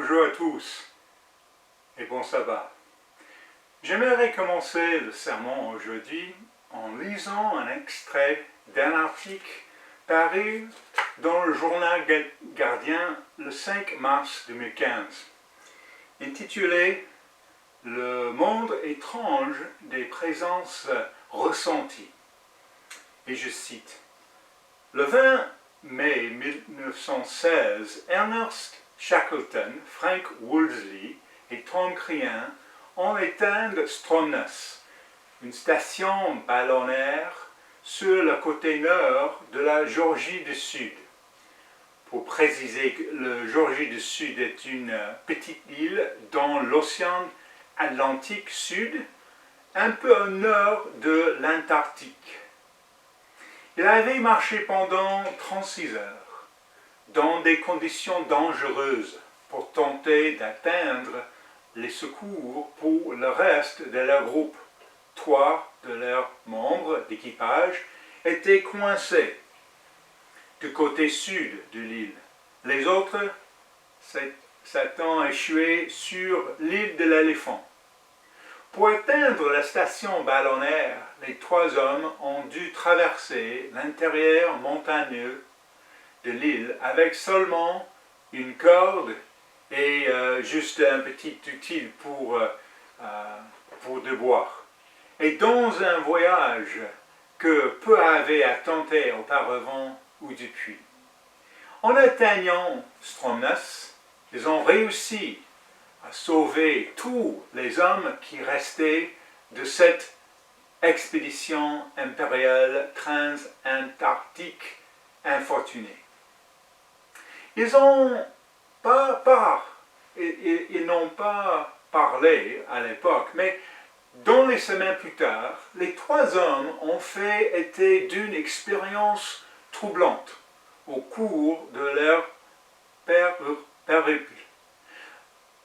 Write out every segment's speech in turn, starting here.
Bonjour à tous et bon sabbat. J'aimerais commencer le sermon aujourd'hui en lisant un extrait d'un article paru dans le journal Gardien le 5 mars 2015, intitulé « Le monde étrange des présences ressenties ». Et je cite, « Le 20 mai 1916, Ernest Shackleton, Frank Wolseley et Tom Crean ont éteint Stromness, une station ballonnaire sur le côté nord de la Géorgie du Sud. Pour préciser, la Géorgie du Sud est une petite île dans l'océan Atlantique Sud, un peu au nord de l'Antarctique. Il avait marché pendant 36 heures, dans des conditions dangereuses, pour tenter d'atteindre les secours pour le reste de leur groupe. 3 de leurs membres d'équipage étaient coincés du côté sud de l'île. Les autres s'étant échoués sur l'île de l'Éléphant. Pour atteindre la station ballonnaire, les 3 hommes ont dû traverser l'intérieur montagneux de l'île avec seulement une corde et juste un petit outil pour de boire. Et dans un voyage que peu avaient à tenter auparavant ou depuis. En atteignant Stromness, ils ont réussi à sauver tous les hommes qui restaient de cette expédition impériale transantarctique infortunée. Ils n'ont pas parlé à l'époque, mais dans les semaines plus tard, les 3 hommes ont été d'une expérience troublante au cours de leur périple.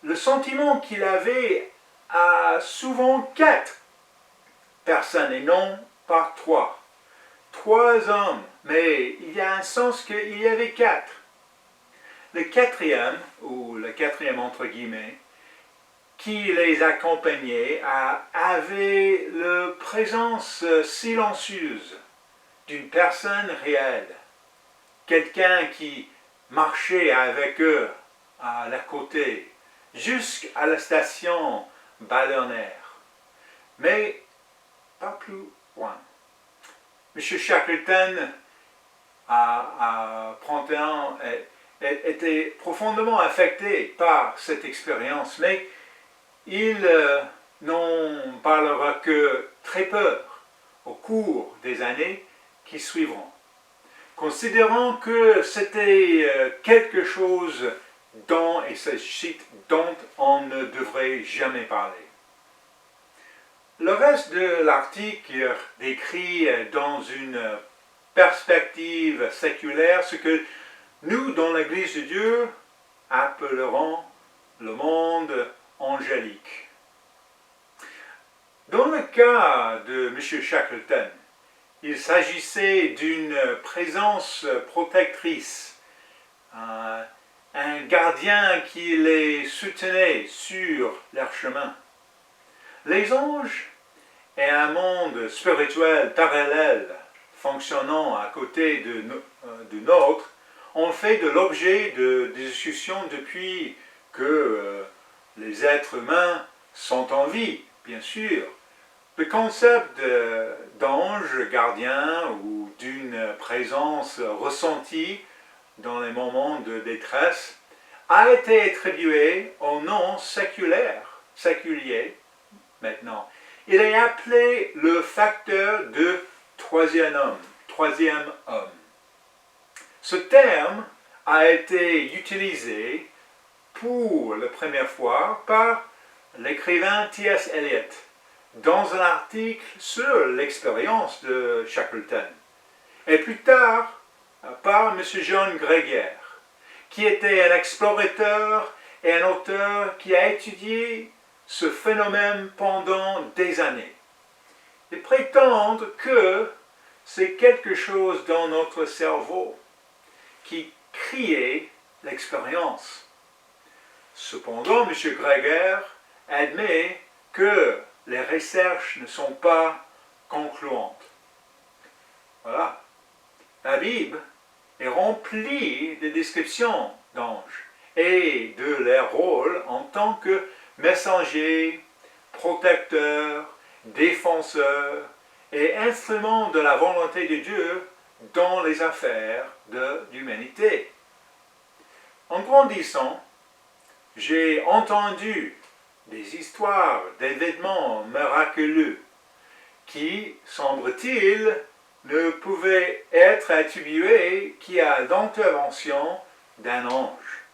Le sentiment qu'il avait à souvent 4 personnes et non pas 3. 3 hommes, mais il y a un sens qu'il y avait 4. Le 4e, ou le 4e entre guillemets, qui les accompagnait avait la présence silencieuse d'une personne réelle. Quelqu'un qui marchait avec eux à leur côté, jusqu'à la station ballonnaire. Mais pas plus loin. M. Shackleton à 31 était profondément affecté par cette expérience, mais il n'en parlera que très peu au cours des années qui suivront, considérant que c'était quelque chose dont, et je cite, dont on ne devrait jamais parler. Le reste de l'article décrit dans une perspective séculaire ce que nous, dans l'Église de Dieu, appellerons le monde angélique. Dans le cas de M. Shackleton, il s'agissait d'une présence protectrice, un gardien qui les soutenait sur leur chemin. Les anges et un monde spirituel parallèle fonctionnant à côté de nôtre ont fait de l'objet de discussions depuis que les êtres humains sont en vie, bien sûr. Le concept d'ange gardien ou d'une présence ressentie dans les moments de détresse a été attribué au nom séculier maintenant. Il est appelé le facteur de troisième homme. Ce terme a été utilisé pour la première fois par l'écrivain T.S. Eliot dans un article sur l'expérience de Shackleton, et plus tard par M. John Gregor, qui était un explorateur et un auteur qui a étudié ce phénomène pendant des années. Ils prétendent que c'est quelque chose dans notre cerveau qui crée l'expérience. Cependant, M. Greger admet que les recherches ne sont pas concluantes. Voilà. La Bible est remplie de descriptions d'anges et de leur rôle en tant que messagers, protecteurs, défenseurs et instruments de la volonté de Dieu dans les affaires de l'humanité. En grandissant, j'ai entendu des histoires d'événements miraculeux qui, semble-t-il, ne pouvaient être attribués qu'à l'intervention d'un ange.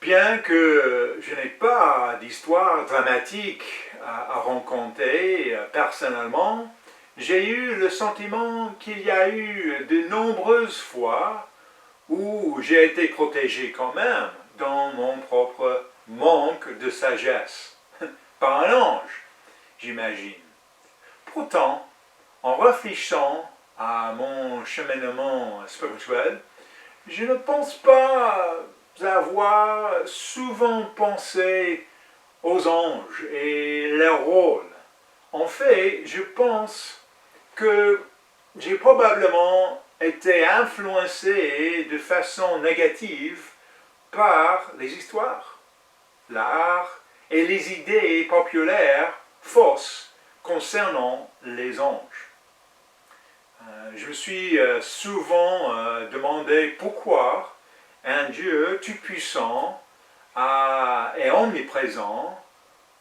Bien que je n'ai pas d'histoire dramatique à raconter personnellement, j'ai eu le sentiment qu'il y a eu de nombreuses fois où j'ai été protégé quand même dans mon propre manque de sagesse, par un ange, j'imagine. Pourtant, en réfléchissant à mon cheminement spirituel, je ne pense pas avoir souvent pensé aux anges et leur rôle. En fait, je pense que j'ai probablement été influencé de façon négative par les histoires, l'art et les idées populaires fausses concernant les anges. Je me suis souvent demandé pourquoi un Dieu tout-puissant et omniprésent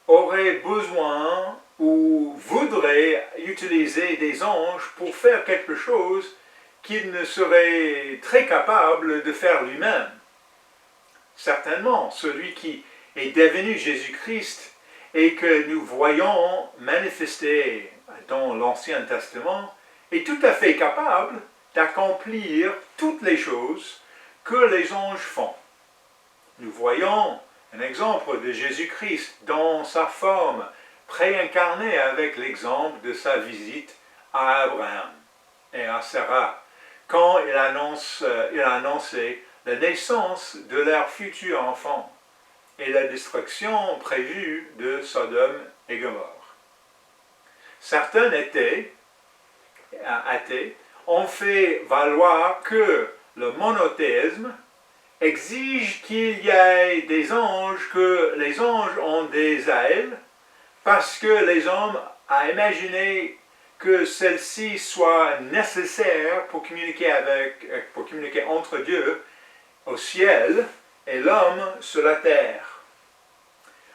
aurait besoin ou voudrait utiliser des anges pour faire quelque chose qu'il ne serait très capable de faire lui-même. Certainement, celui qui est devenu Jésus-Christ et que nous voyons manifester dans l'Ancien Testament est tout à fait capable d'accomplir toutes les choses que les anges font. Nous voyons un exemple de Jésus-Christ dans sa forme préincarnée avec l'exemple de sa visite à Abraham et à Sarah quand il a annoncé la naissance de leur futur enfant et la destruction prévue de Sodome et Gomorrhe. Certains athées ont fait valoir que le monothéisme exige qu'il y ait des anges, que les anges ont des ailes, parce que les hommes ont imaginé que celles-ci soient nécessaires pour communiquer entre Dieu au ciel et l'homme sur la terre.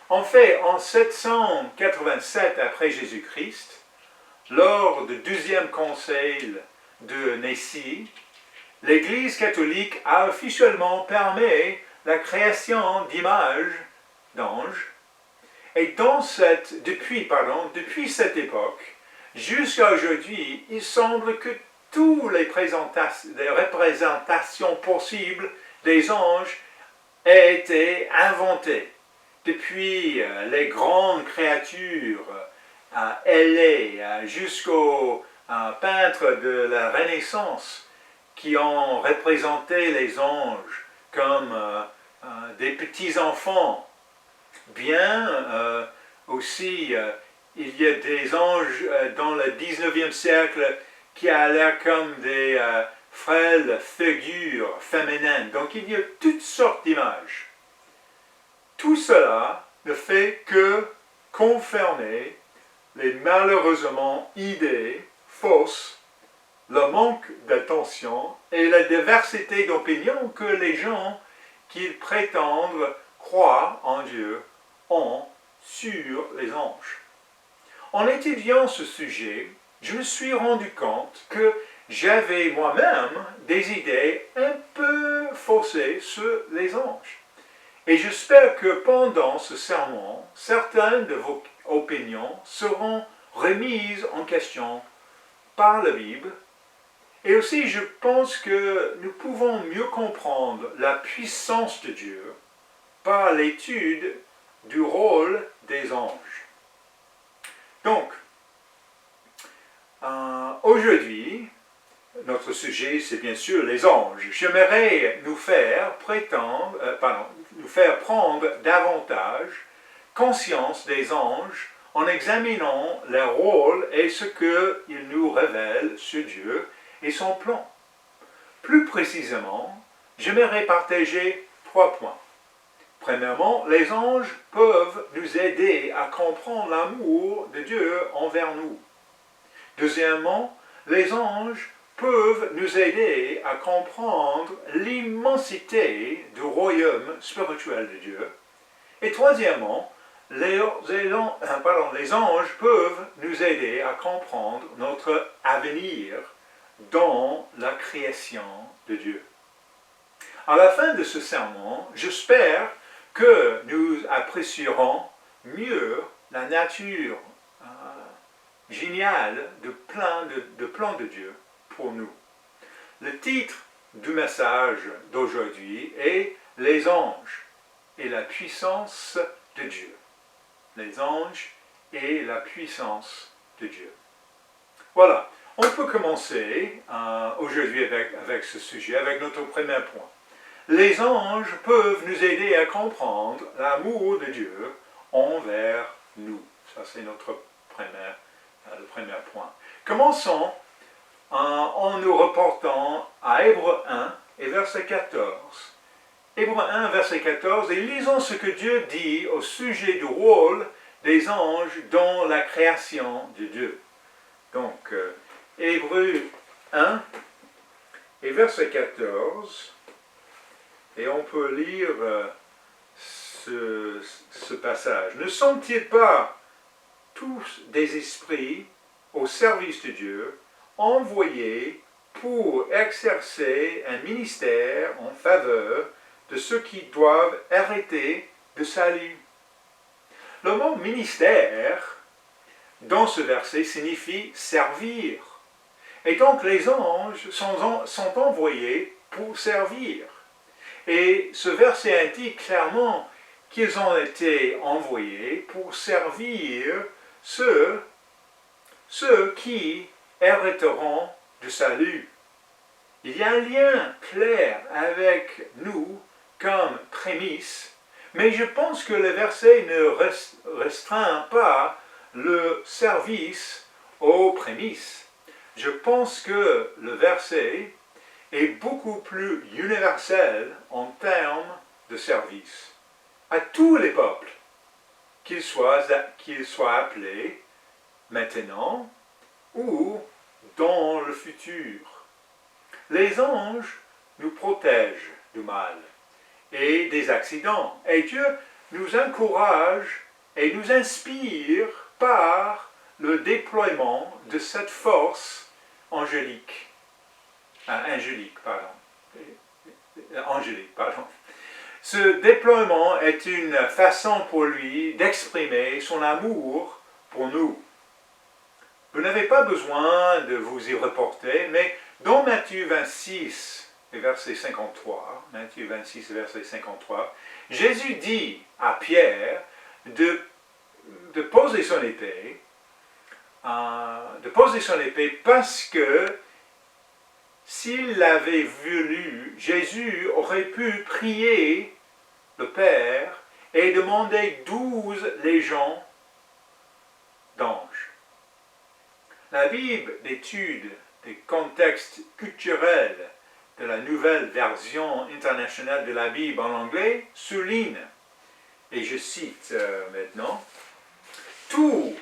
En fait, en 787 après Jésus-Christ, lors du 12e concile de Nicaée, l'Église catholique a officiellement permis la création d'images d'anges, et depuis cette époque jusqu'à aujourd'hui, il semble que toutes les représentations possibles des anges aient été inventées. Depuis les grandes créatures ailées jusqu'aux peintres de la Renaissance qui ont représenté les anges comme des petits-enfants. Bien aussi, il y a des anges dans le 19e siècle qui a l'air comme des frêles figures féminines. Donc il y a toutes sortes d'images. Tout cela ne fait que confirmer les malheureusement idées fausses, le manque d'attention et la diversité d'opinions que les gens qui prétendent croire en Dieu ont sur les anges. En étudiant ce sujet, je me suis rendu compte que j'avais moi-même des idées un peu faussées sur les anges. Et j'espère que pendant ce sermon, certaines de vos opinions seront remises en question par la Bible. Et aussi, je pense que nous pouvons mieux comprendre la puissance de Dieu par l'étude du rôle des anges. Donc, aujourd'hui, notre sujet, c'est bien sûr les anges. J'aimerais nous faire prendre davantage conscience des anges en examinant leur rôle et ce qu'ils nous révèlent sur Dieu et son plan. Plus précisément, j'aimerais partager 3 points. Premièrement, les anges peuvent nous aider à comprendre l'amour de Dieu envers nous. Deuxièmement, les anges peuvent nous aider à comprendre l'immensité du royaume spirituel de Dieu. Et troisièmement, les anges peuvent nous aider à comprendre notre avenir dans la création de Dieu. À la fin de ce sermon, j'espère que nous apprécierons mieux la nature géniale de plan de Dieu pour nous. Le titre du message d'aujourd'hui est « Les anges et la puissance de Dieu ». Les anges et la puissance de Dieu. Voilà, on peut commencer aujourd'hui avec ce sujet, avec notre premier point. Les anges peuvent nous aider à comprendre l'amour de Dieu envers nous. Ça, c'est le premier point. Commençons en nous reportant à Hébreux 1 et verset 14. Hébreux 1, verset 14, et lisons ce que Dieu dit au sujet du rôle des anges dans la création de Dieu. Donc, Hébreux 1 et verset 14, et on peut lire ce passage. Ne sont-ils pas tous des esprits au service de Dieu, envoyés pour exercer un ministère en faveur de ceux qui doivent hériter de salut? Le mot ministère dans ce verset signifie servir. Et donc les anges sont envoyés pour servir. Et ce verset indique clairement qu'ils ont été envoyés pour servir ceux qui hériteront du salut. Il y a un lien clair avec nous comme prémisse, mais je pense que le verset ne restreint pas le service aux prémices. Je pense que le verset est beaucoup plus universel en termes de service à tous les peuples, qu'ils soient appelés maintenant ou dans le futur. Les anges nous protègent du mal et des accidents, et Dieu nous encourage et nous inspire par le déploiement de cette force angélique. Ce déploiement est une façon pour lui d'exprimer son amour pour nous. Vous n'avez pas besoin de vous y reporter, mais dans Matthieu 26, verset 53, Jésus dit à Pierre de poser son épée, parce que s'il l'avait voulu, Jésus aurait pu prier le Père et demander 12 légions d'anges. La Bible d'étude des contextes culturels de la nouvelle version internationale de la Bible en anglais souligne, et je cite maintenant, toute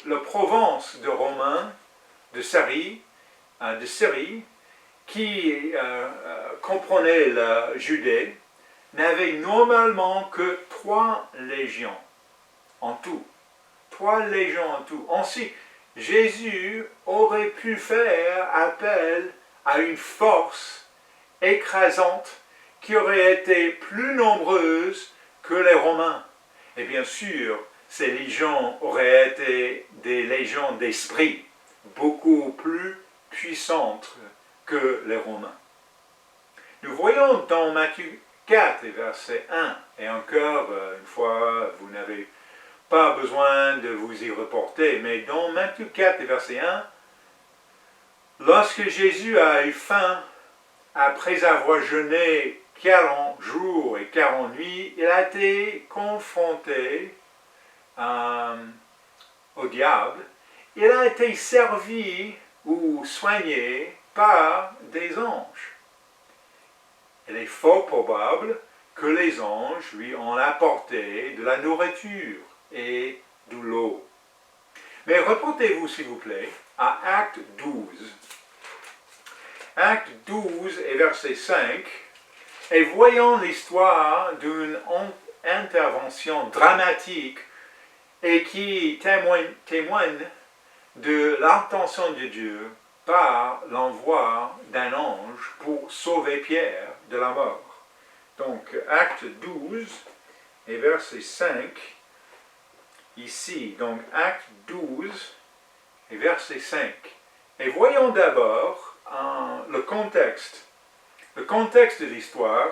la province de Romains de Syrie, qui comprenait la Judée, n'avait normalement que 3 légions en tout. 3 légions en tout. Ainsi, Jésus aurait pu faire appel à une force écrasante qui aurait été plus nombreuse que les Romains. Et bien sûr, ces légions auraient été des légions d'esprit, beaucoup plus puissantes que les Romains. Nous voyons dans Matthieu 4, verset 1, et encore une fois, vous n'avez pas besoin de vous y reporter, mais dans Matthieu 4, verset 1, Lorsque Jésus a eu faim, après avoir jeûné 40 jours et 40 nuits, il a été confronté au diable. Il a été servi ou soigné par des anges. Il est fort probable que les anges lui ont apporté de la nourriture et de l'eau. Mais reportez-vous, s'il vous plaît, à Acte 12. Acte 12 et verset 5, et voyons l'histoire d'une intervention dramatique et qui témoigne de l'intention de Dieu par l'envoi d'un ange pour sauver Pierre de la mort. Donc, Acte 12 et verset 5, ici, donc Acte 12 et verset 5. Et voyons d'abord le contexte de l'histoire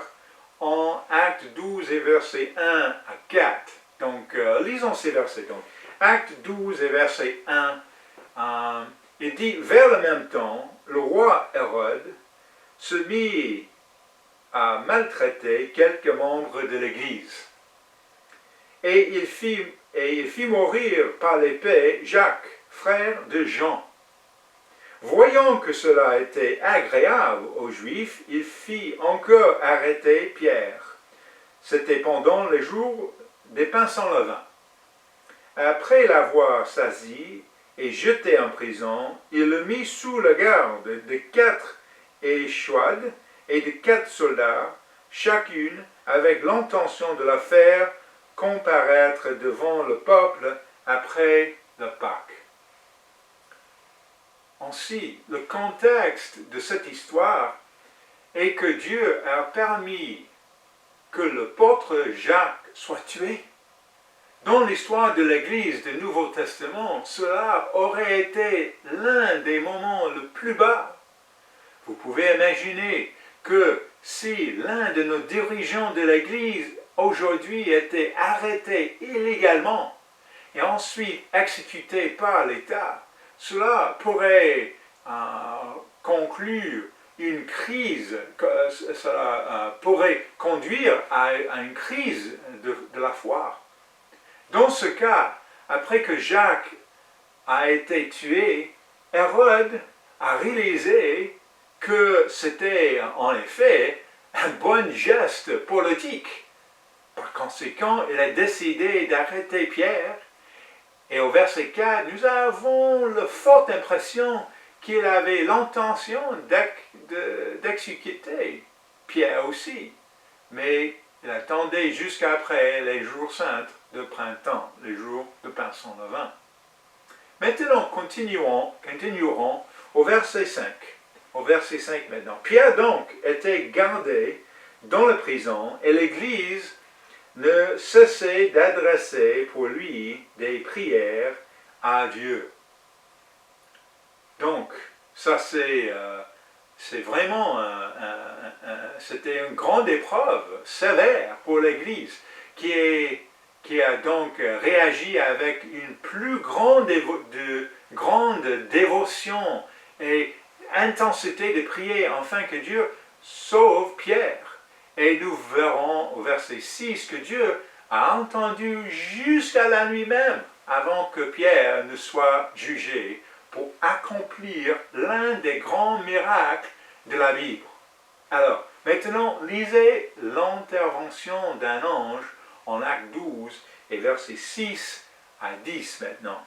en Acte 12 et verset 1 à 4. Donc, lisons ces versets. Donc, Acte 12 et verset 1, il dit, vers le même temps, le roi Hérode se mit à maltraiter quelques membres de l'Église. Et il fit mourir par l'épée Jacques, frère de Jean. Voyant que cela était agréable aux Juifs, il fit encore arrêter Pierre. C'était pendant les jours des pains sans levain. Après l'avoir saisi et jeté en prison, il le mit sous la garde de 4 échouades et de 4 soldats, chacune avec l'intention de la faire comparaître devant le peuple après la Pâque. Ainsi, le contexte de cette histoire est que Dieu a permis que l'apôtre Jacques soit tué. Dans l'histoire de l'Église du Nouveau Testament, cela aurait été l'un des moments les plus bas. Vous pouvez imaginer que si l'un de nos dirigeants de l'Église aujourd'hui était arrêté illégalement et ensuite exécuté par l'État, cela pourrait conclure une crise, cela pourrait conduire à une crise de la foi. Dans ce cas, après que Jacques a été tué, Hérode a réalisé que c'était en effet un bon geste politique. Par conséquent, il a décidé d'arrêter Pierre. Et au verset 4, nous avons la forte impression qu'il avait l'intention d'exécuter Pierre aussi. Mais il attendait jusqu'après les jours saints de printemps, les jours de pain sans levain. Maintenant, continuerons au verset 5. Au verset 5 maintenant. Pierre donc était gardé dans la prison et l'Église ne cessait d'adresser pour lui des prières à Dieu. Donc, ça c'est vraiment c'était une grande épreuve sévère pour l'Église qui a donc réagi avec une plus grande dévotion et intensité de prier afin que Dieu sauve Pierre. Et nous verrons au verset 6 que Dieu a entendu jusqu'à la nuit même avant que Pierre ne soit jugé pour accomplir l'un des grands miracles de la Bible. Alors, maintenant, lisez l'intervention d'un ange en Acte 12 et versets 6 à 10 maintenant.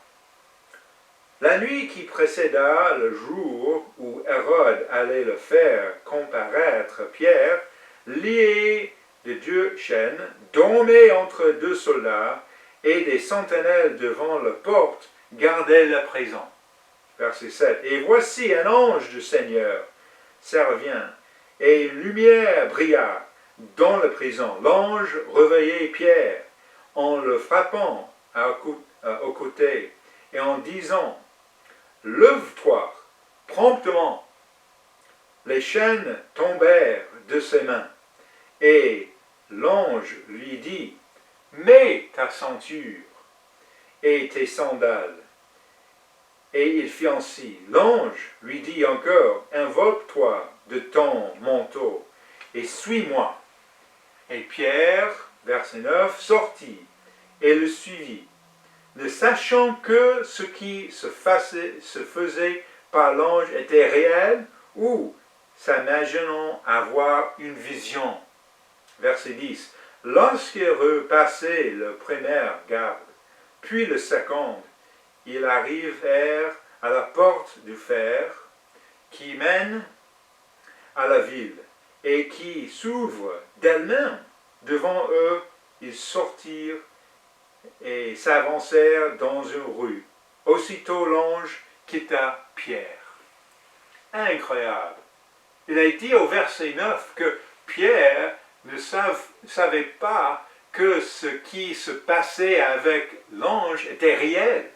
La nuit qui précéda le jour où Hérode allait le faire comparaître Pierre, lié de deux chaînes, dormait entre 2 soldats, et des sentinelles devant la porte gardaient la prison. Verset 7. Et voici un ange du Seigneur survint, et une lumière brilla dans la prison. L'ange réveillait Pierre en le frappant au côté et en disant, « Lève-toi promptement. » Les chaînes tombèrent de ses mains. Et l'ange lui dit, « Mets ta ceinture et tes sandales. » et il fit ainsi. L'ange lui dit encore, invoque-toi de ton manteau et suis-moi. Et Pierre, verset 9, sortit et le suivit, ne sachant que ce qui se faisait par l'ange était réel ou s'imaginant avoir une vision. Verset 10. Lorsqu'il repassait le premier garde, puis le second, ils arrivèrent à la porte du fer qui mène à la ville et qui s'ouvre d'elle-même. Devant eux, ils sortirent et s'avancèrent dans une rue. Aussitôt l'ange quitta Pierre. Incroyable. Il a dit au verset 9 que Pierre ne savait pas que ce qui se passait avec l'ange était réel.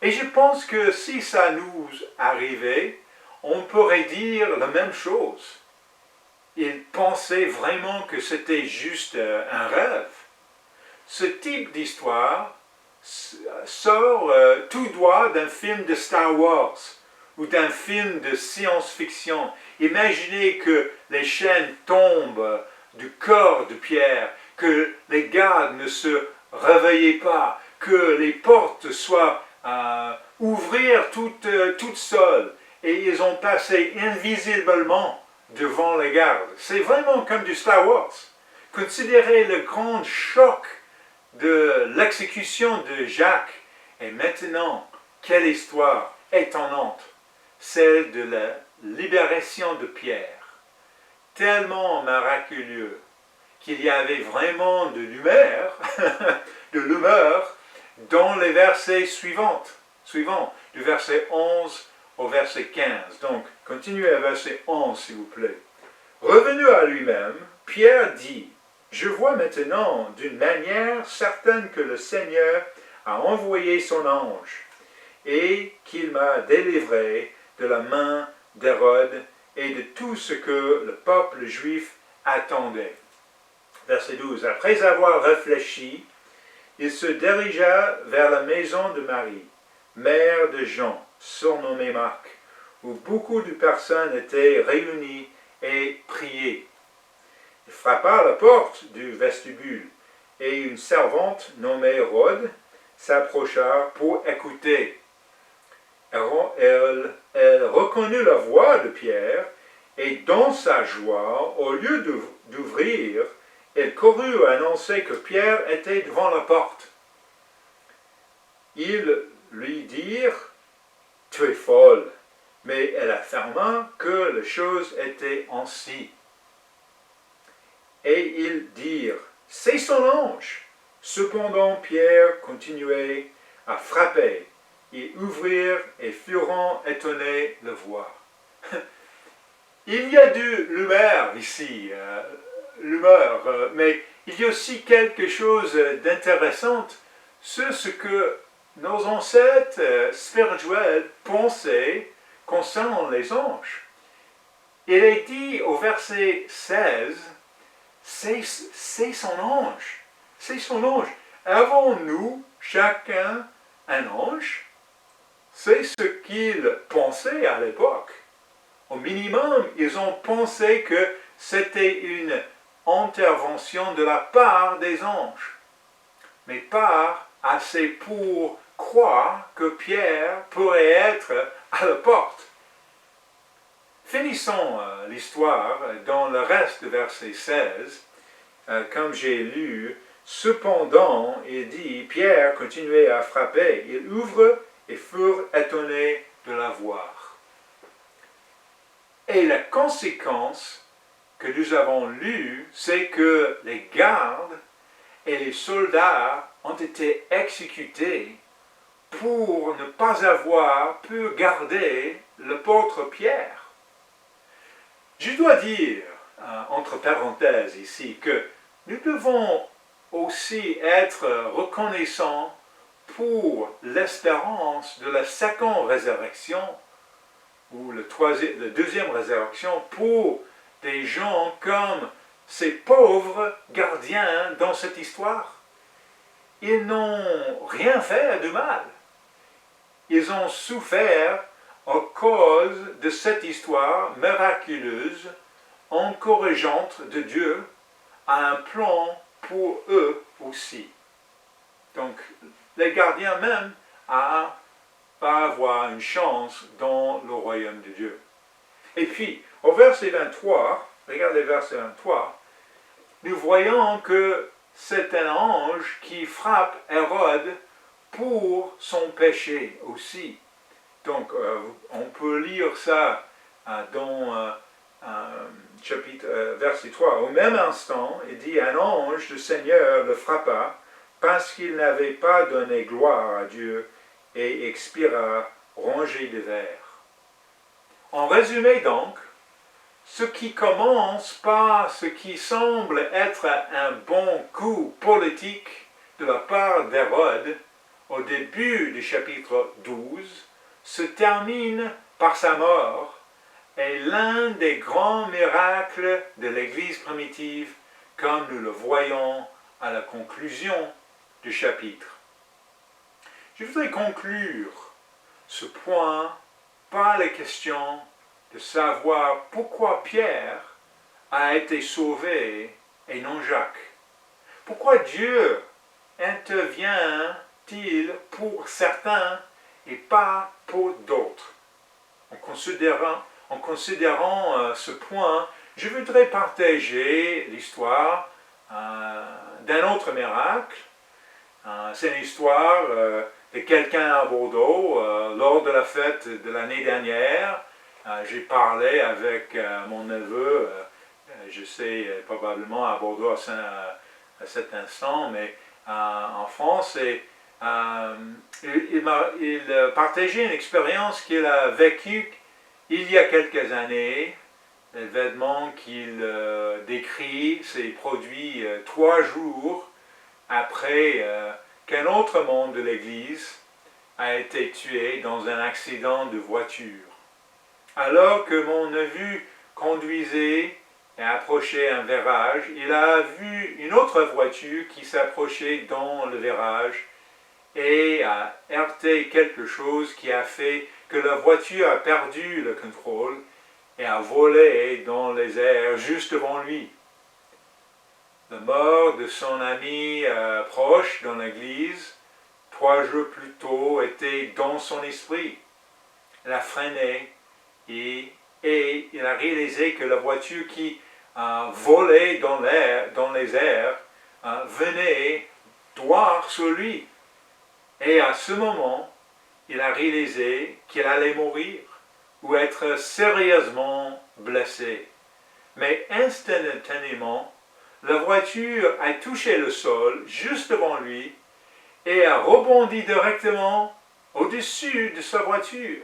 Et je pense que si ça nous arrivait, on pourrait dire la même chose. Il pensait vraiment que c'était juste un rêve. Ce type d'histoire sort tout droit d'un film de Star Wars ou d'un film de science-fiction. Imaginez que les chaînes tombent du corps de Pierre, que les gardes ne se réveillaient pas, que les portes soient ouvrir toutes seules, et ils ont passé invisiblement devant les gardes. C'est vraiment comme du Star Wars. Considérez le grand choc de l'exécution de Jacques. Et maintenant, quelle histoire étonnante, celle de la libération de Pierre. Tellement miraculeux qu'il y avait vraiment de l'humeur, de l'humeur dans les versets suivants, du verset 11 au verset 15. Donc, continuez à verset 11, s'il vous plaît. Revenu à lui-même, Pierre dit, « Je vois maintenant d'une manière certaine que le Seigneur a envoyé son ange et qu'il m'a délivré de la main d'Hérode et de tout ce que le peuple juif attendait. » Verset 12. Après avoir réfléchi, il se dirigea vers la maison de Marie, mère de Jean, surnommé Marc, où beaucoup de personnes étaient réunies et priaient. Il frappa à la porte du vestibule, et une servante nommée Rhoda s'approcha pour écouter. Elle reconnut la voix de Pierre, et dans sa joie, au lieu d'ouvrir, elle courut annoncer que Pierre était devant la porte. Ils lui dirent, « Tu es folle », mais elle affirma que les choses étaient ainsi. Et ils dirent, « C'est son ange !» Cependant Pierre continuait à frapper. Ils ouvrirent et furent étonnés de le voir. Il y a de l'humeur ici, mais il y a aussi quelque chose d'intéressant sur ce que nos ancêtres spirituels pensaient concernant les anges. Il est dit au verset 16, c'est son ange, c'est son ange. Avons-nous chacun un ange? C'est ce qu'ils pensaient à l'époque. Au minimum, ils ont pensé que c'était une intervention de la part des anges, mais pas assez pour croire que Pierre pourrait être à la porte. Finissons l'histoire dans le reste du verset 16, comme j'ai lu. Cependant, il dit, Pierre continuait à frapper. Il ouvre et furent étonnés de la voir. Et la conséquence que nous avons lue, c'est que les gardes et les soldats ont été exécutés pour ne pas avoir pu garder l'apôtre Pierre. Je dois dire, entre parenthèses ici, que nous devons aussi être reconnaissants pour l'espérance de la seconde résurrection ou la deuxième résurrection pour des gens comme ces pauvres gardiens dans cette histoire. Ils n'ont rien fait de mal. ils ont souffert à cause de cette histoire miraculeuse, encourageante de Dieu, à un plan pour eux aussi. Donc, les gardiens même pas avoir une chance dans le royaume de Dieu. Et puis, au verset 23, regardez verset 23, nous voyons que c'est un ange qui frappe Hérode pour son péché aussi. Donc, on peut lire ça dans verset 3. Au même instant, il dit, un ange du Seigneur le frappa parce qu'il n'avait pas donné gloire à Dieu et expira rongé de verre. En résumé donc, ce qui commence par ce qui semble être un bon coup politique de la part d'Hérode au début du chapitre 12 se termine par sa mort et l'un des grands miracles de l'Église primitive comme nous le voyons à la conclusion du chapitre. Je voudrais conclure ce point par la question de savoir pourquoi Pierre a été sauvé et non Jacques. Pourquoi Dieu intervient-il pour certains et pas pour d'autres? En considérant ce point, je voudrais partager l'histoire d'un autre miracle. C'est une histoire de quelqu'un à Bordeaux lors de la fête de l'année dernière. J'ai parlé avec mon neveu, je sais probablement à Bordeaux à cet instant, mais en France, et il partageait une expérience qu'il a vécue il y a quelques années. L'événement qu'il décrit s'est produit 3 jours après qu'un autre membre de l'Église a été tué dans un accident de voiture. Alors que mon neveu conduisait et approchait un virage, il a vu une autre voiture qui s'approchait dans le virage et a heurté quelque chose qui a fait que la voiture a perdu le contrôle et a volé dans les airs juste devant lui. La mort de son ami proche dans l'église, 3 jours plus tôt, était dans son esprit. Il a freiné et il a réalisé que la voiture qui volait dans les airs venait droit sur lui. Et à ce moment, il a réalisé qu'il allait mourir ou être sérieusement blessé. Mais instantanément, la voiture a touché le sol juste devant lui et a rebondi directement au-dessus de sa voiture.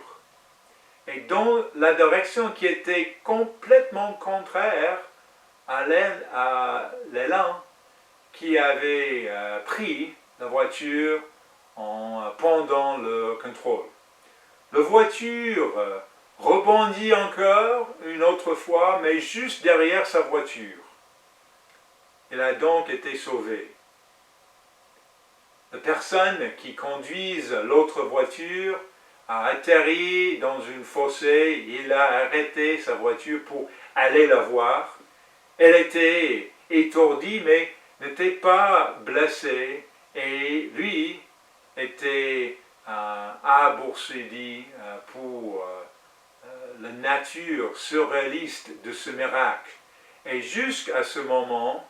Et dans la direction qui était complètement contraire à l'élan qui avait pris la voiture pendant le contrôle. La voiture rebondit encore une autre fois, mais juste derrière sa voiture. Il a donc été sauvé. La personne qui conduise l'autre voiture a atterri dans une fossée, il a arrêté sa voiture pour aller la voir. Elle était étourdie, mais n'était pas blessée, et lui était abasourdi pour la nature surréaliste de ce miracle. Et jusqu'à ce moment,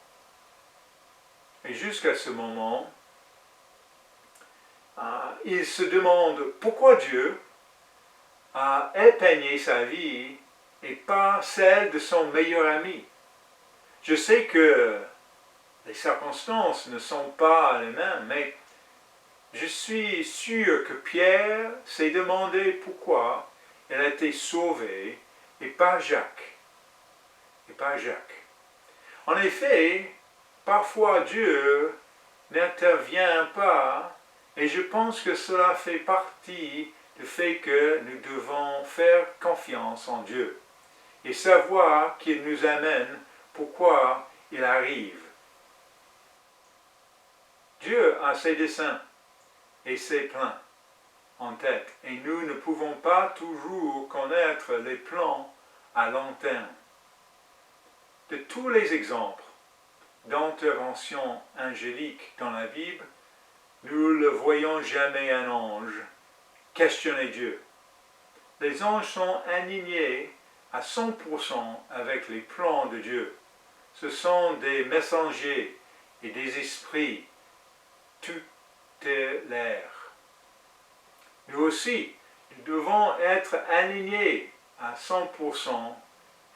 il se demande pourquoi Dieu a épargné sa vie et pas celle de son meilleur ami. Je sais que les circonstances ne sont pas les mêmes, mais je suis sûr que Pierre s'est demandé pourquoi il a été sauvé et pas Jacques. En effet, parfois Dieu n'intervient pas, et je pense que cela fait partie du fait que nous devons faire confiance en Dieu et savoir qu'il nous amène pourquoi il arrive. Dieu a ses desseins et ses plans en tête et nous ne pouvons pas toujours connaître les plans à long terme. De tous les exemples d'intervention angélique dans la Bible, nous ne voyons jamais un ange questionner Dieu. Les anges sont alignés à 100% avec les plans de Dieu. Ce sont des messagers et des esprits tutélaires. Nous aussi, nous devons être alignés à 100%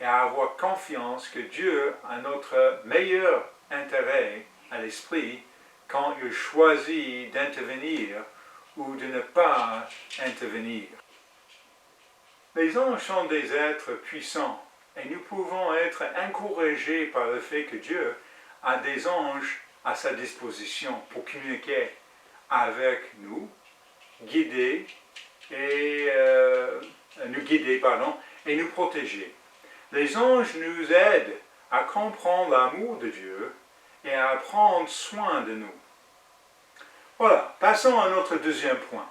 et avoir confiance que Dieu a notre meilleur intérêt à l'esprit quand il choisit d'intervenir ou de ne pas intervenir. Les anges sont des êtres puissants et nous pouvons être encouragés par le fait que Dieu a des anges à sa disposition pour communiquer avec nous, guider et nous protéger. Les anges nous aident à comprendre l'amour de Dieu et à prendre soin de nous. Voilà, passons à notre deuxième point.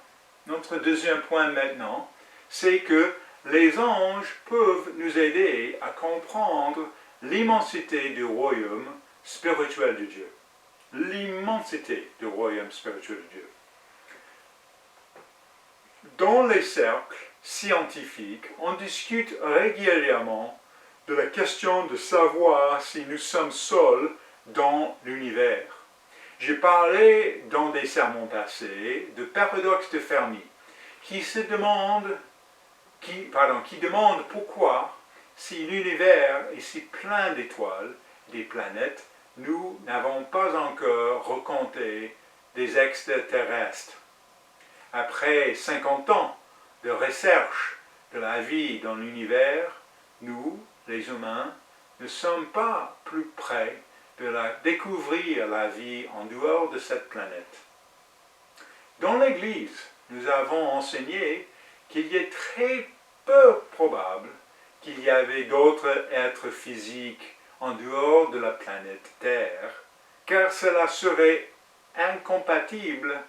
Notre deuxième point maintenant, c'est que les anges peuvent nous aider à comprendre l'immensité du royaume spirituel de Dieu. L'immensité du royaume spirituel de Dieu. Dans les cercles scientifiques, on discute régulièrement de la question de savoir si nous sommes seuls dans l'univers. J'ai parlé dans des sermons passés de paradoxe de Fermi, qui demande pourquoi, si l'univers est si plein d'étoiles, des planètes, nous n'avons pas encore rencontré des extraterrestres. Après 50 ans de recherche de la vie dans l'univers, nous, les humains, ne sommes pas plus près de découvrir la vie en dehors de cette planète. Dans l'Église, nous avons enseigné qu'il est très peu probable qu'il y avait d'autres êtres physiques en dehors de la planète Terre, car cela serait incompatible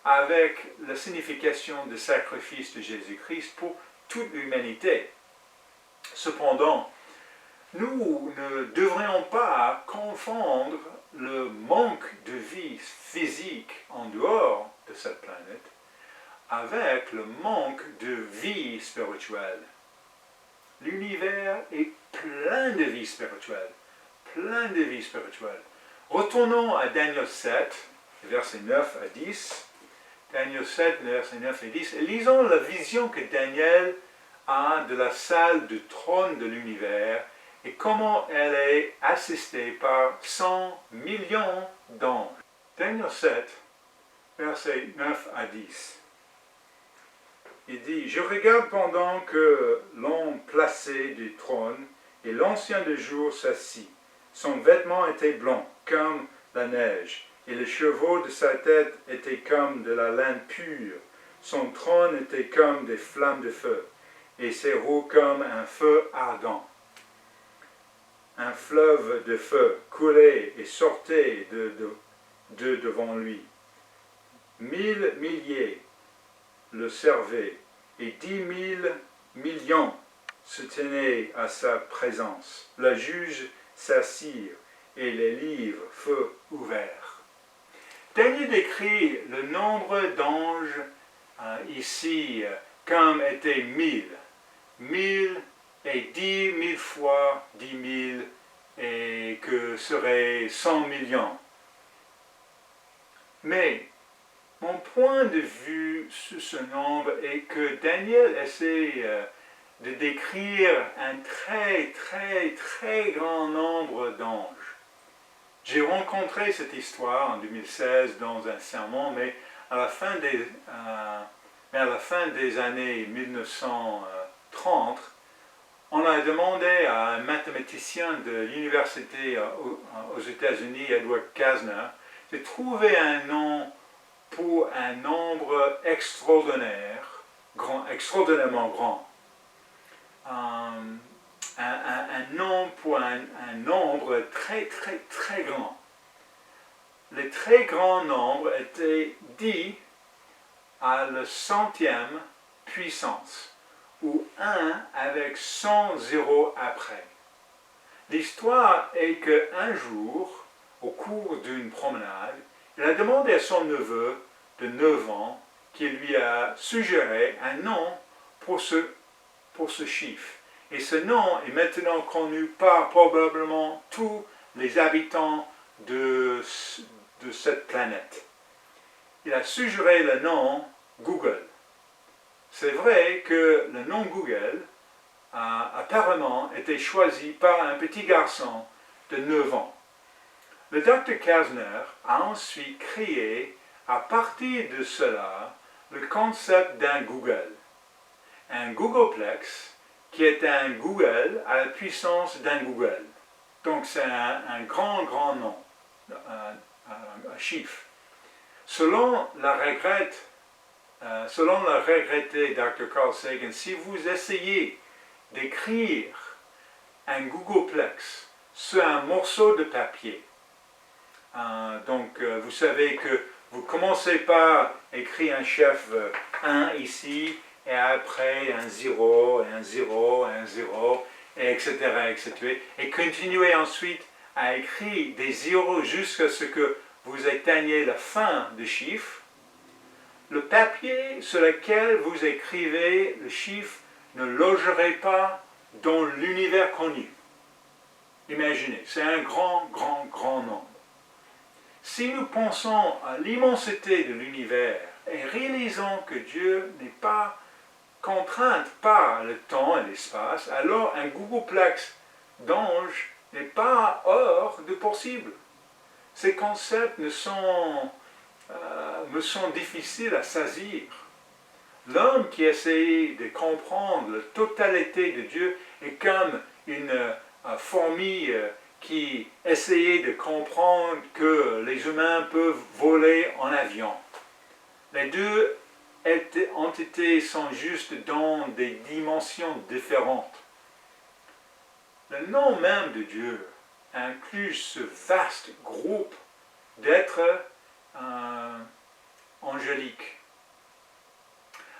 avec la signification du sacrifice de Jésus-Christ pour toute l'humanité. Cependant, nous ne devrions pas confondre le manque de vie physique en dehors de cette planète avec le manque de vie spirituelle. L'univers est plein de vie spirituelle, plein de vie spirituelle. Retournons à Daniel 7, versets 9 à 10. Daniel 7, versets 9 et 10. Et lisons la vision que Daniel a de la salle du trône de l'univers et comment elle est assistée par 100 millions d'anges. Daniel 7, versets 9 à 10. Il dit, « Je regarde pendant que l'homme placé du trône et l'ancien de jour s'assit. Son vêtement était blanc, comme la neige, et les cheveux de sa tête étaient comme de la laine pure. Son trône était comme des flammes de feu, et ses roues comme un feu ardent. Un fleuve de feu coulait et sortait de devant lui. 1000 milliers le servaient, et 10 000 millions se tenaient à sa présence. Le juge s'assire, et les livres furent ouverts. » Daniel décrit le nombre d'anges ici comme était 1000. 1000 et 10 000 fois 10 000 et que serait 100 millions. Mais mon point de vue sur ce nombre est que Daniel essaie de décrire un très, très, très grand nombre d'anges. J'ai rencontré cette histoire en 2016 dans un sermon, mais à la fin des années 1930, on a demandé à un mathématicien de l'université aux États-Unis, Edward Kasner, de trouver un nom pour un nombre extraordinairement grand. Un nom pour un nombre très, très, très grand. Les très grands nombres étaient 10 a le centième puissance, ou 1 avec 100 zéros après. L'histoire est qu'un jour, au cours d'une promenade, il a demandé à son neveu de 9 ans qui lui a suggéré un nom pour ce chiffre. Et ce nom est maintenant connu par probablement tous les habitants de cette planète. Il a suggéré le nom Google. C'est vrai que le nom Google a apparemment été choisi par un petit garçon de 9 ans. Le Dr. Kastner a ensuite créé, à partir de cela, le concept d'un Google. Un Googleplex qui est un Google à la puissance d'un Google. Donc c'est un grand nom, un chiffre. Selon la regrettée Dr. Carl Sagan, si vous essayez d'écrire un Googleplex sur un morceau de papier, vous savez que vous commencez par écrire un chiffre 1 ici, et après un 0, et un 0, et un 0, et etc., etc. Et continuez ensuite à écrire des zéros jusqu'à ce que vous atteignez la fin du chiffre. Le papier sur lequel vous écrivez le chiffre ne logerait pas dans l'univers connu. Imaginez, c'est un grand nombre. Si nous pensons à l'immensité de l'univers et réalisons que Dieu n'est pas contraint par le temps et l'espace, alors un Googleplex d'ange n'est pas hors de possible. Ces concepts me sont difficiles à saisir. L'homme qui essaie de comprendre la totalité de Dieu est comme une fourmi qui essayait de comprendre que les humains peuvent voler en avion. Les deux entités sont juste dans des dimensions différentes. Le nom même de Dieu inclut ce vaste groupe d'êtres angéliques.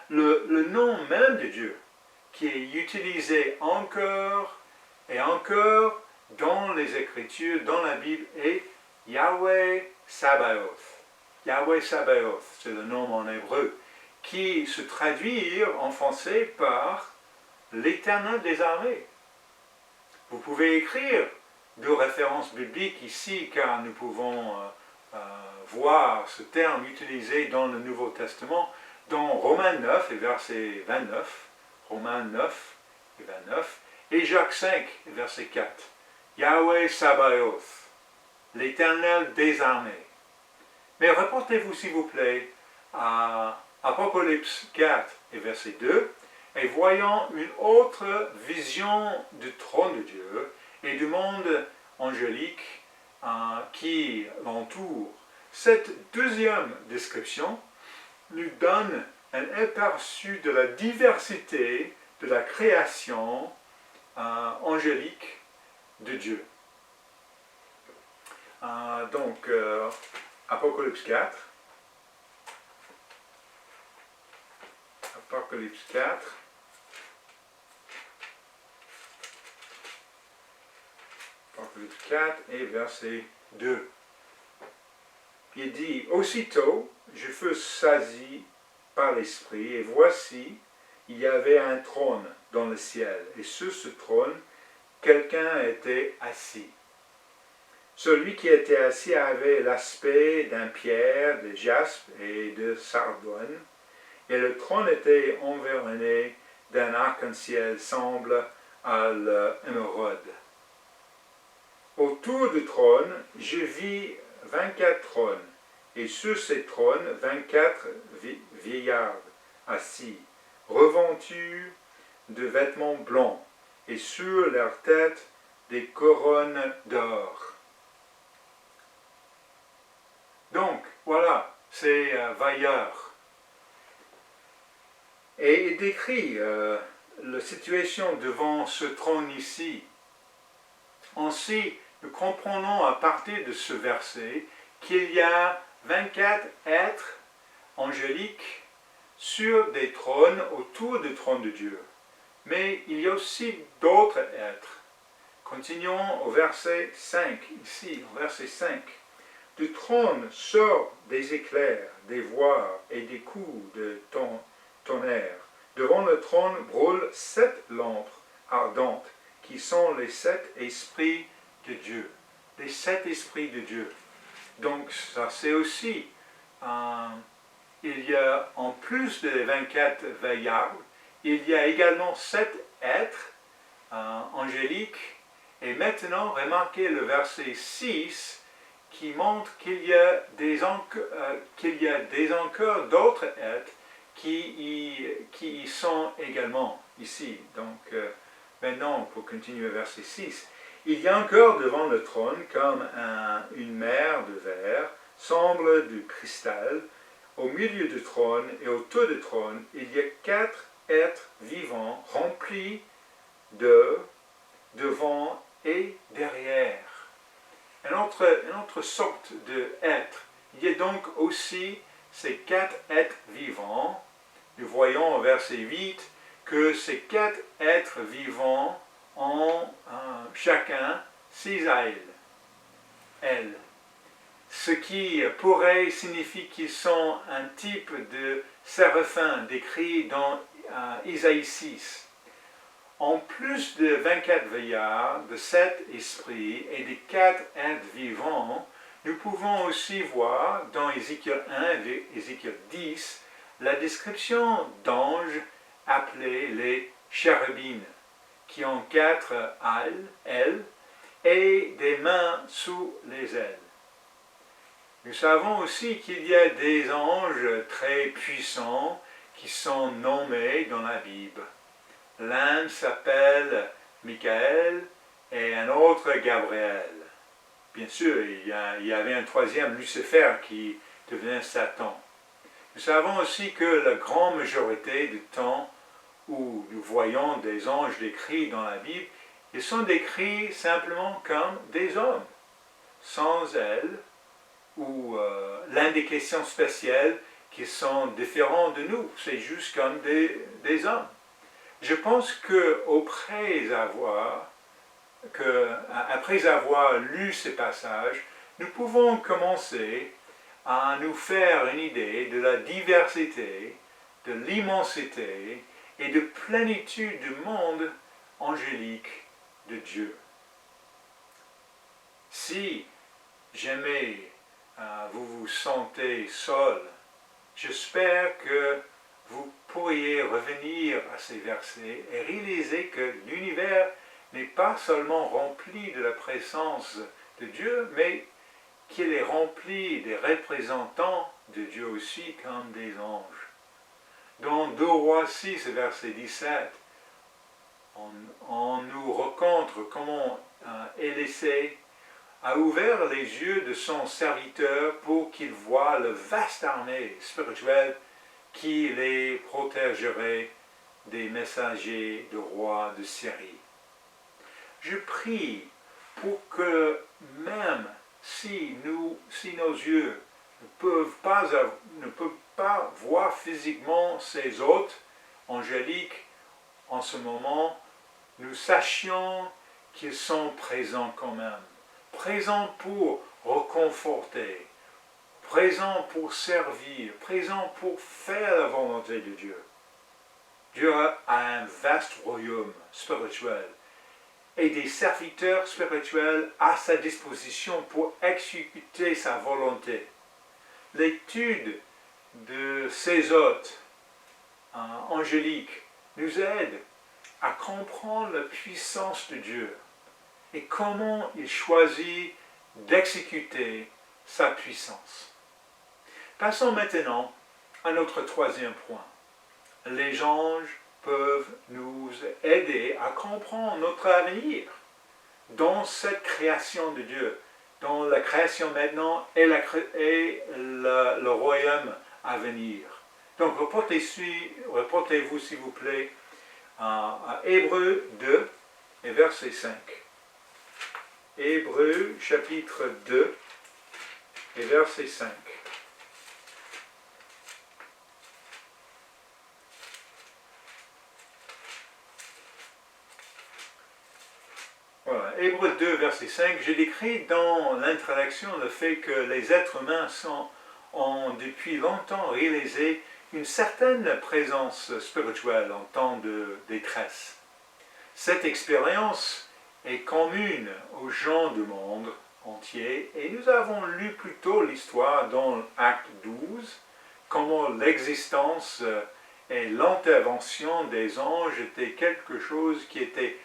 Le nom même de Dieu, qui est utilisé encore et encore dans les Écritures, dans la Bible, est Yahweh Sabaoth. Yahweh Sabaoth, c'est le nom en hébreu, qui se traduit en français par l'Éternel des armées. Vous pouvez écrire deux références bibliques ici, car nous pouvons voir ce terme utilisé dans le Nouveau Testament, dans Romains 9 et verset 29, Romains 9 et 29, et Jacques 5 et verset 4. Yahweh Sabaoth, l'Éternel des armées. Mais reportez-vous s'il vous plaît à Apocalypse 4 et verset 2, et voyons une autre vision du trône de Dieu et du monde angélique qui l'entoure. Cette deuxième description nous donne un aperçu de la diversité de la création angélique de Dieu. Apocalypse 4. Apocalypse 4. Apocalypse 4 et verset 2. Il dit, aussitôt, je fus saisi par l'Esprit, et voici, il y avait un trône dans le ciel, et sur ce trône, quelqu'un était assis. Celui qui était assis avait l'aspect d'un pierre, de jaspe et de sardone, et le trône était environné d'un arc-en-ciel semble à l'émeraude. Autour du trône, je vis 24 trônes, et sur ces trônes, 24 vieillards assis, revêtus de vêtements blancs, et sur leurs têtes des couronnes d'or. Donc, voilà, c'est vailleur. Et il décrit la situation devant ce trône ici. Ainsi, nous comprenons à partir de ce verset qu'il y a 24 êtres angéliques sur des trônes autour du trône de Dieu. Mais il y a aussi d'autres êtres. Continuons au verset 5, ici, au verset 5. Du trône sortent des éclairs, des voix et des coups de tonnerre. Devant le trône brûlent 7 lampes ardentes, qui sont les 7 esprits de Dieu. Les 7 esprits de Dieu. Donc ça c'est aussi, il y a en plus des 24 veillards, il y a également 7 êtres angéliques. Et maintenant, remarquez le verset 6 qui montre qu'il y a des encore d'autres êtres qui y sont également ici. Donc maintenant, pour continuer verset 6, il y a encore devant le trône comme une mer de verre, semble du cristal. Au milieu du trône et autour du trône, il y a 4 êtres vivants remplis devant et derrière. Une autre sorte d'être. Il y a donc aussi ces 4 êtres vivants. Nous voyons au verset 8 que ces 4 êtres vivants ont chacun 6 ailes. Ce qui pourrait signifier qu'ils sont un type de séraphin décrit dans Isaïe 6. En plus de 24 veillards, de 7 esprits et des 4 êtres vivants, nous pouvons aussi voir dans Ézéchiel 1 et Ézéchiel 10 la description d'anges appelés les chérubins, qui ont 4 ailes et des mains sous les ailes. Nous savons aussi qu'il y a des anges très puissants qui sont nommés dans la Bible. L'un s'appelle Michael et un autre Gabriel. Bien sûr, il y avait un troisième, Lucifer, qui devenait Satan. Nous savons aussi que la grande majorité du temps où nous voyons des anges décrits dans la Bible, ils sont décrits simplement comme des hommes, sans ailes, ou l'indication spéciale qui sont différents de nous. C'est juste comme des hommes. Je pense après avoir lu ces passages, nous pouvons commencer à nous faire une idée de la diversité, de l'immensité et de plénitude du monde angélique de Dieu. Si jamais vous vous sentez seul, j'espère que vous pourriez revenir à ces versets et réaliser que l'univers n'est pas seulement rempli de la présence de Dieu, mais qu'il est rempli des représentants de Dieu aussi comme des anges. Dans 2 Rois 6, verset 17, on nous raconte comment Élisée a ouvert les yeux de son serviteur pour qu'il voie la vaste armée spirituelle qui les protégerait des messagers du roi de Syrie. Je prie pour que même si nos yeux ne peuvent pas voir physiquement ces hôtes angéliques en ce moment, nous sachions qu'ils sont présents quand même. Présents pour reconforter, présents pour servir, présents pour faire la volonté de Dieu. Dieu a un vaste royaume spirituel et des serviteurs spirituels à sa disposition pour exécuter sa volonté. L'étude de ces hôtes angéliques nous aide à comprendre la puissance de Dieu et comment il choisit d'exécuter sa puissance. Passons maintenant à notre troisième point. Les anges peuvent nous aider à comprendre notre avenir dans cette création de Dieu, dans la création maintenant et le royaume à venir. Donc reportez-vous s'il vous plaît à Hébreux 2 et verset 5. Hébreux chapitre 2 et verset 5. Hébreux 2, verset 5, j'ai décrit dans l'introduction le fait que les êtres humains ont depuis longtemps réalisé une certaine présence spirituelle en temps de détresse. Cette expérience est commune aux gens du monde entier et nous avons lu plus tôt l'histoire dans Acte 12, comment l'existence et l'intervention des anges étaient quelque chose qui était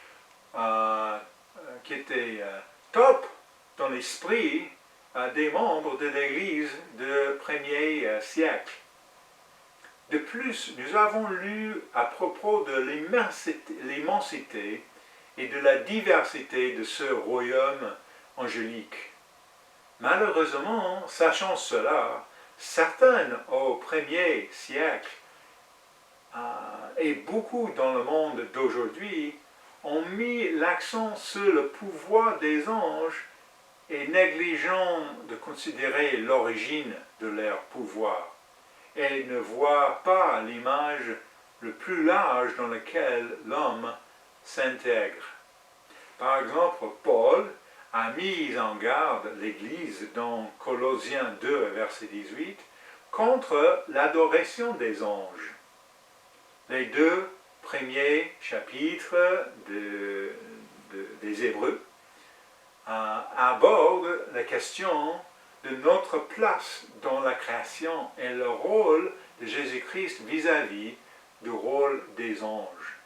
top dans l'esprit des membres de l'Église du premier siècle. De plus, nous avons lu à propos de l'immensité et de la diversité de ce royaume angélique. Malheureusement, sachant cela, certains au premier siècle et beaucoup dans le monde d'aujourd'hui ont mis l'accent sur le pouvoir des anges et négligeant de considérer l'origine de leur pouvoir et ne voient pas l'image le plus large dans laquelle l'homme s'intègre. Par exemple, Paul a mis en garde l'Église dans Colossiens 2, verset 18, contre l'adoration des anges. Les deux premiers chapitres des Hébreux abordent la question de notre place dans la création et le rôle de Jésus-Christ vis-à-vis du rôle des anges.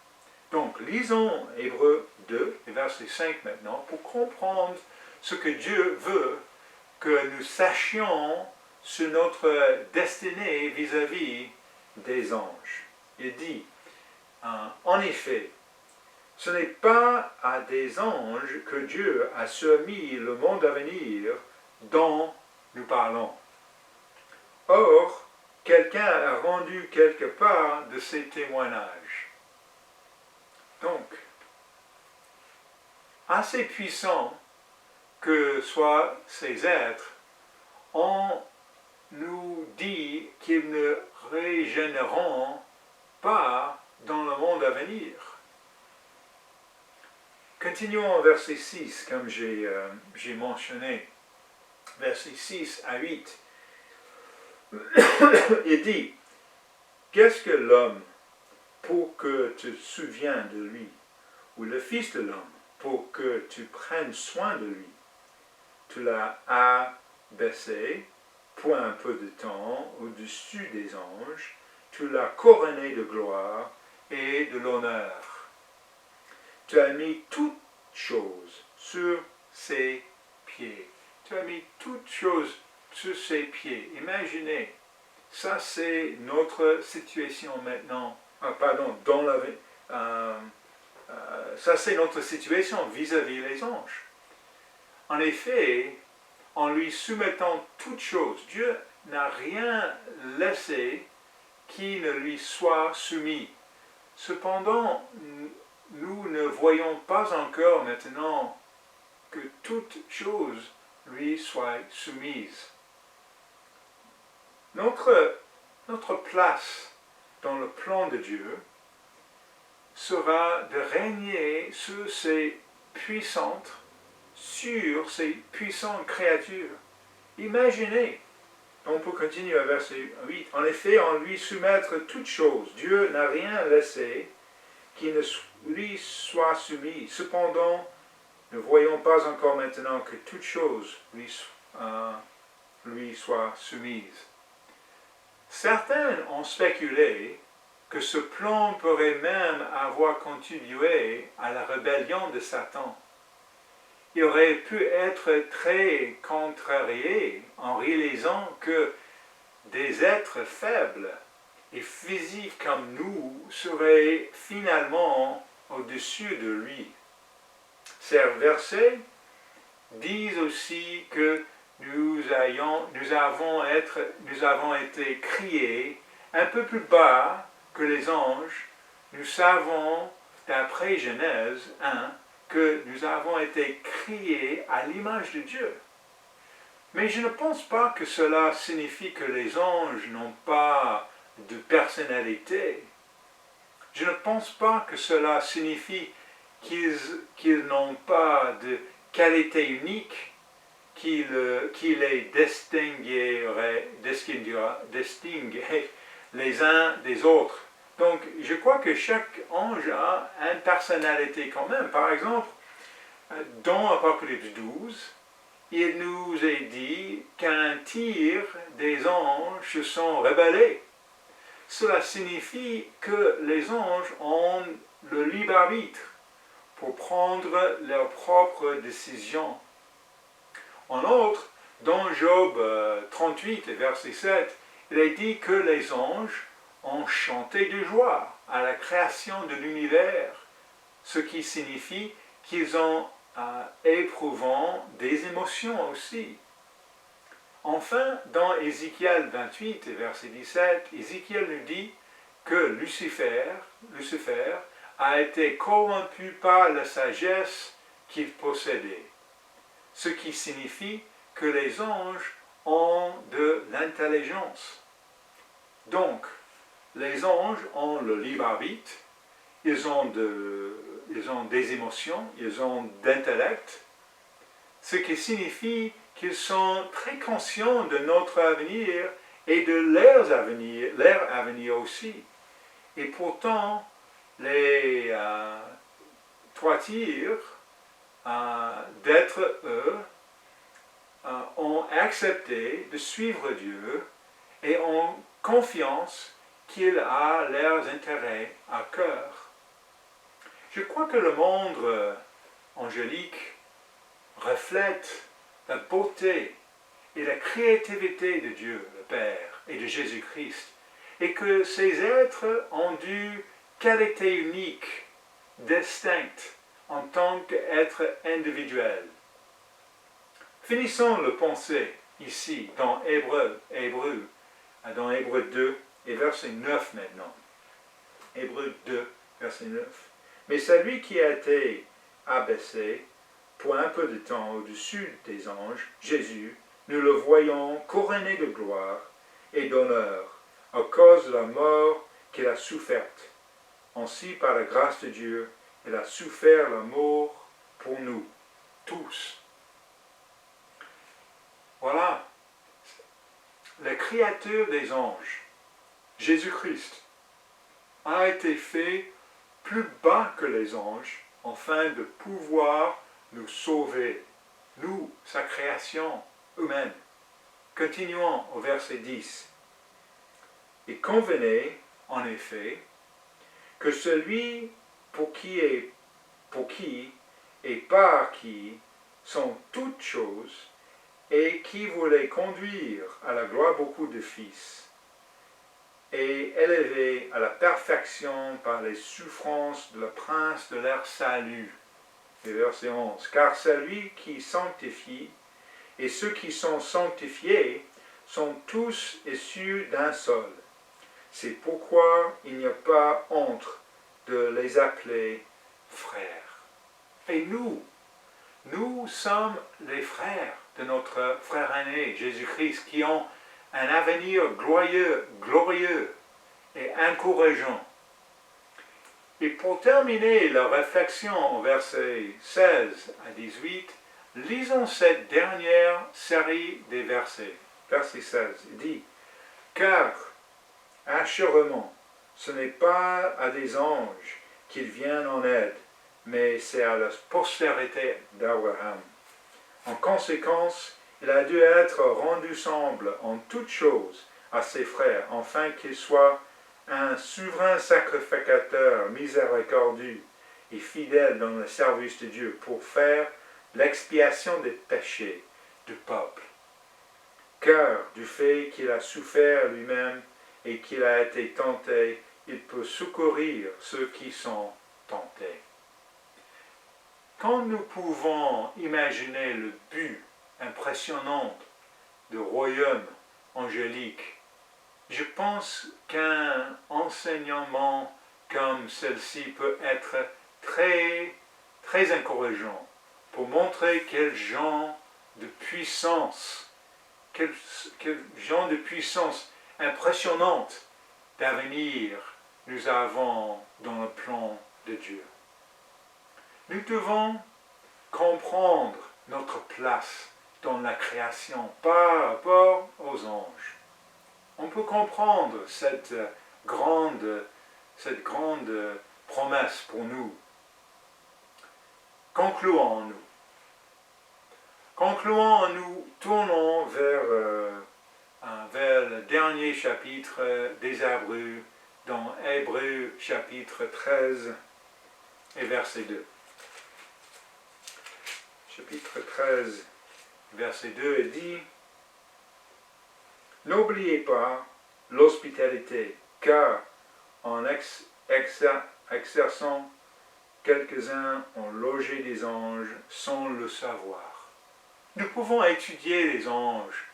Donc, lisons Hébreux 2, verset 5 maintenant, pour comprendre ce que Dieu veut que nous sachions sur notre destinée vis-à-vis des anges. Il dit, en effet, ce n'est pas à des anges que Dieu a soumis le monde à venir dont nous parlons. Or, quelqu'un a rendu quelque part de ces témoignages. Donc, assez puissants que soient ces êtres, on nous dit qu'ils ne régénéreront pas dans le monde à venir. Continuons au verset 6, comme j'ai mentionné. Versets 6 à 8. Il dit, qu'est-ce que l'homme pour que tu te souviennes de lui, ou le Fils de l'homme pour que tu prennes soin de lui? Tu l'as abaissé pour un peu de temps au-dessus des anges, tu l'as couronné de gloire et de l'honneur. Tu as mis toutes choses sur ses pieds. Tu as mis toutes choses sur ses pieds. Imaginez, ça c'est notre situation maintenant. Ça c'est notre situation vis-à-vis des anges. En effet, en lui soumettant toutes choses, Dieu n'a rien laissé qui ne lui soit soumis. Cependant, nous ne voyons pas encore maintenant que toutes choses lui soient soumises. Notre place dans le plan de Dieu sera de régner sur ces puissantes créatures. Imaginez, on peut continuer à verset 8, en effet, en lui soumettre toutes choses, Dieu n'a rien laissé qui ne lui soit soumis. Cependant, ne voyons pas encore maintenant que toutes choses lui soient soumises. Certains ont spéculé que ce plan pourrait même avoir contribué à la rébellion de Satan. Il aurait pu être très contrarié en réalisant que des êtres faibles et physiques comme nous seraient finalement au-dessus de lui. Ces versets disent aussi que nous avons été créés un peu plus bas que les anges. Nous savons, d'après Genèse 1, que nous avons été créés à l'image de Dieu. Mais je ne pense pas que cela signifie que les anges n'ont pas de personnalité. Je ne pense pas que cela signifie qu'ils n'ont pas de qualité unique qui les distinguerait les uns des autres. Donc, je crois que chaque ange a une personnalité quand même. Par exemple, dans Apocalypse 12, il nous est dit qu'un tiers des anges se sont rebellés. Cela signifie que les anges ont le libre arbitre pour prendre leurs propres décisions. En outre, dans Job 38, verset 7, il est dit que les anges ont chanté de joie à la création de l'univers, ce qui signifie qu'ils ont éprouvant des émotions aussi. Enfin, dans Ézéchiel 28, verset 17, Ézéchiel nous dit que Lucifer a été corrompu par la sagesse qu'il possédait, ce qui signifie que les anges ont de l'intelligence. Donc, les anges ont le libre arbitre, ils ont des émotions, ils ont d'intellect, ce qui signifie qu'ils sont très conscients de notre avenir et de leur avenir aussi. Et pourtant, les trois tiers d'être eux ont accepté de suivre Dieu et ont confiance qu'il a leurs intérêts à cœur. Je crois que le monde angélique reflète la beauté et la créativité de Dieu, le Père, et de Jésus-Christ, et que ces êtres ont une qualité unique, distincte, en tant qu'être individuel. Finissons le pensée ici, dans Hébreu 2 et verset 9 maintenant. Hébreu 2, verset 9. Mais celui qui a été abaissé pour un peu de temps au-dessus des anges, Jésus, nous le voyons couronné de gloire et d'honneur à cause de la mort qu'il a soufferte. Ainsi, par la grâce de Dieu, il a souffert la mort pour nous, tous. Voilà, le créateur des anges, Jésus-Christ, a été fait plus bas que les anges, afin de pouvoir nous sauver, nous, sa création humaine. Continuons au verset 10. Il convenait, en effet, que celui pour qui et par qui sont toutes choses, et qui voulait conduire à la gloire beaucoup de fils, et élever à la perfection par les souffrances de la prince de leur salut. Et verset 11. Car celui qui sanctifie et ceux qui sont sanctifiés sont tous issus d'un seul. C'est pourquoi il n'y a pas honte de les appeler frères. Et nous sommes les frères de notre frère aîné, Jésus-Christ, qui ont un avenir glorieux et encourageant. Et pour terminer la réflexion au verset 16 à 18, lisons cette dernière série des versets. Verset 16, il dit « Car, assurément, ce n'est pas à des anges qu'ils viennent en aide, mais c'est à la postérité d'Abraham. En conséquence, il a dû être rendu semble en toutes choses à ses frères, afin qu'il soit un souverain sacrificateur miséricordieux et fidèle dans le service de Dieu pour faire l'expiation des péchés du peuple. Car du fait qu'il a souffert lui-même et qu'il a été tenté, il peut secourir ceux qui sont tentés. » Quand nous pouvons imaginer le but impressionnant du royaume angélique, je pense qu'un enseignement comme celle-ci peut être très, très encourageant pour montrer quel genre de puissance impressionnante d'avenir nous avons dans le plan de Dieu. Nous devons comprendre notre place dans la création par rapport aux anges. On peut comprendre cette grande promesse pour nous. Concluons en nous tournons vers le dernier chapitre des Hébreux, dans Hébreux chapitre 13 et verset 2. Chapitre 13, verset 2 dit « N'oubliez pas l'hospitalité, car en exerçant, quelques-uns ont logé des anges sans le savoir. » Nous pouvons étudier les anges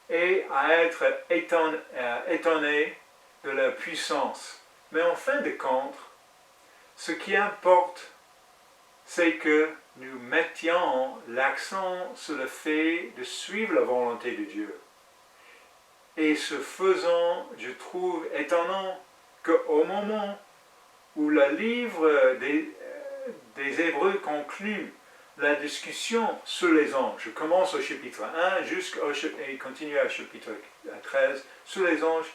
et à être étonnés de leur puissance. Mais en fin de compte, ce qui importe, c'est que nous mettions l'accent sur le fait de suivre la volonté de Dieu. Et ce faisant, je trouve étonnant qu'au moment où le livre des Hébreux conclut la discussion sur les anges, je commence au chapitre 1 et continue au chapitre 13, sur les anges,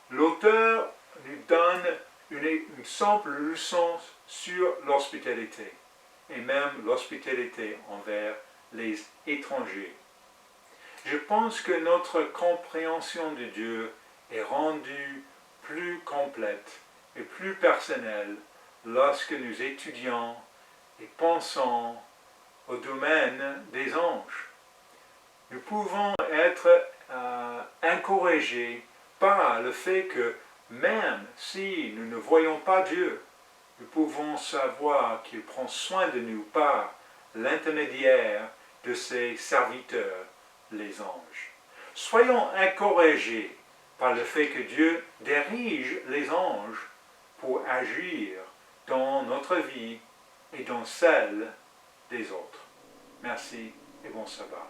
l'auteur nous donne une simple leçon sur l'hospitalité, et même l'hospitalité envers les étrangers. Je pense que notre compréhension de Dieu est rendue plus complète et plus personnelle lorsque nous étudions et pensons au domaine des anges. Nous pouvons être encouragés par le fait que même si nous ne voyons pas Dieu, nous pouvons savoir qu'il prend soin de nous par l'intermédiaire de ses serviteurs, les anges. Soyons encouragés par le fait que Dieu dirige les anges pour agir dans notre vie et dans celle des autres. Merci et bon sabbat.